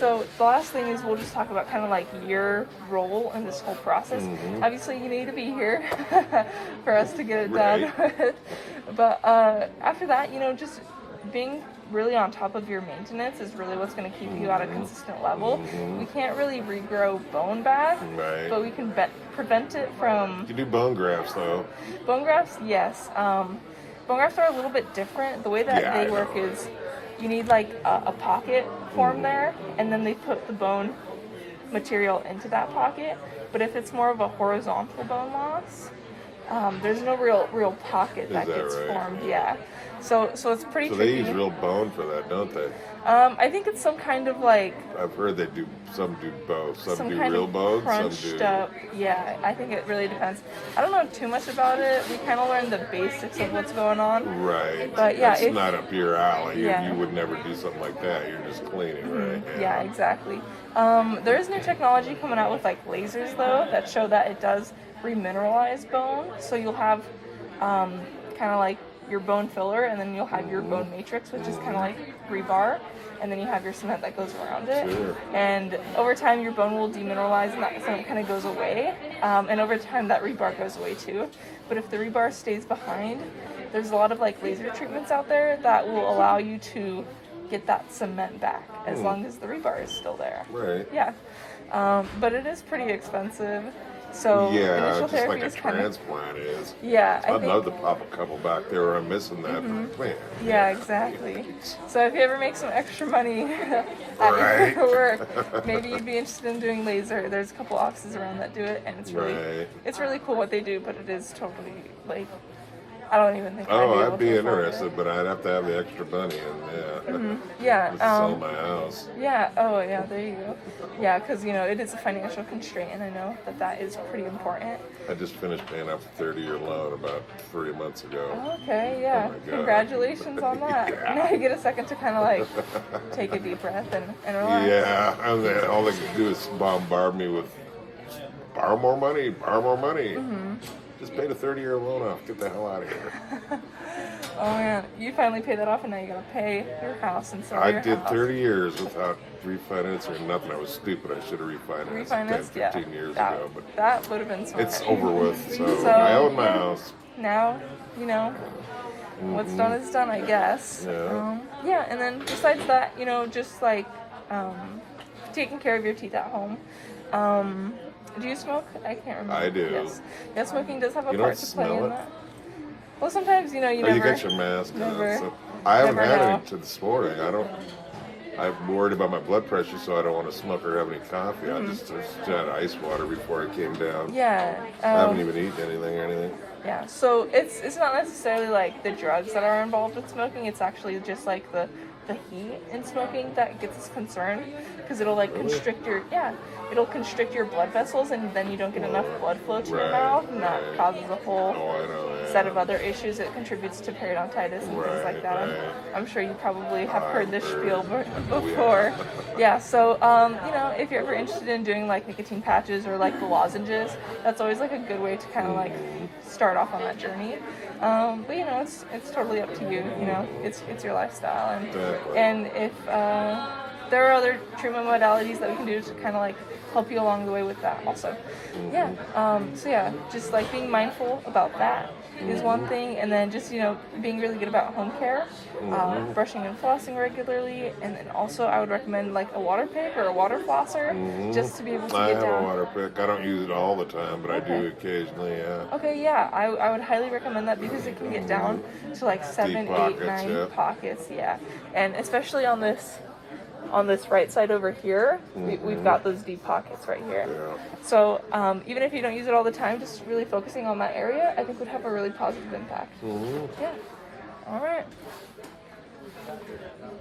So the last thing is we'll just talk about kind of like your role in this whole process. Obviously, you need to be here for us to get it done. But after that, just being really on top of your maintenance is really what's going to keep you at a consistent level. We can't really regrow bone back, but we can prevent it from... You do bone grafts, though. Bone grafts, yes. Bone grafts are a little bit different. The way that they work is you need like a pocket formed there, and then they put the bone material into that pocket. But if it's more of a horizontal bone loss, there's no real pocket that gets formed. Yeah. So it's pretty tricky. So they use real bone for that, don't they? I think it's some kind of like... I've heard they do, some do both. Some do kind real of bone, crunched some do... up. Yeah, I think it really depends. I don't know too much about it. We kind of learned the basics of what's going on. Right. But yeah, it's not up your alley. Yeah. You would never do something like that. You're just cleaning, right? Yeah, exactly. There is new technology coming out with like lasers though that show that it does remineralize bone. So you'll have kind of like your bone filler, and then you'll have your bone matrix, which is kind of like rebar, and then you have your cement that goes around it. Sure. And over time, your bone will demineralize, and that cement kind of goes away. And over time, that rebar goes away too. But if the rebar stays behind, there's a lot of like laser treatments out there that will allow you to get that cement back as long as the rebar is still there. Right. Yeah. But it is pretty expensive. So initial just therapy like a is kind of... transplant is. Yeah, I'd love to pop a couple back there where I'm missing that plant. Yeah, exactly. So if you ever make some extra money at your work, maybe you'd be interested in doing laser. There's a couple offices around that do it, and it's really cool what they do, but it is totally like... I don't even think I'd be interested, but I'd have to have the extra money and sell my house. Yeah. Oh, yeah. There you go. Yeah, because it is a financial constraint, and I know that is pretty important. I just finished paying off a 30-year loan about 3 months ago. Okay. Yeah. Oh my God. Congratulations on that. Now you get a second to kind of like take a deep breath and relax. Yeah. And then all they can do is bombard me with borrow more money. Just paid a 30-year loan off. Get the hell out of here. Oh man, you finally paid that off, and now you gotta pay your house and sell your house. I did 30 years without refinancing or nothing. I was stupid. I should have refinanced 10, 15 years ago. But that would have been smart. It's over with. So I own my house. Now, what's done is done, I guess. Yeah. And then besides that, just like taking care of your teeth at home. Do you smoke? I can't remember. I do. Yes. Yeah, smoking does have a part to play smell in that. Well, sometimes, you never... you got your mask on. So I haven't had any to this morning. I'm worried about my blood pressure, so I don't want to smoke or have any coffee. I just had ice water before I came down. Yeah. I haven't even eaten anything or anything. Yeah, so it's not necessarily like the drugs that are involved with smoking. It's actually just like the heat in smoking that gets us concerned, because it'll like constrict your blood vessels, and then you don't get enough blood flow to your mouth, and that causes a whole set of other issues. It contributes to periodontitis and things like that. I'm sure you probably have heard this spiel before. Yeah, so if you're ever interested in doing like nicotine patches or like the lozenges, that's always like a good way to kind of like start off on that journey. But it's totally up to you. It's your lifestyle, and if there are other treatment modalities that we can do to kind of like help you along the way with that also. Just like being mindful about that is one thing, and then just being really good about home care, brushing and flossing regularly, and then also I would recommend like a water pick or a water flosser just to be able to get down. I have a water pick. I don't use it all the time, but I do occasionally. Yeah. Okay, yeah, I would highly recommend that, because it can get down to like 7, 8, 9 pockets. Yeah, and especially on this right side over here, we've got those deep pockets right here. Yeah. So even if you don't use it all the time, just really focusing on that area, I think would have a really positive impact. Yeah. All right.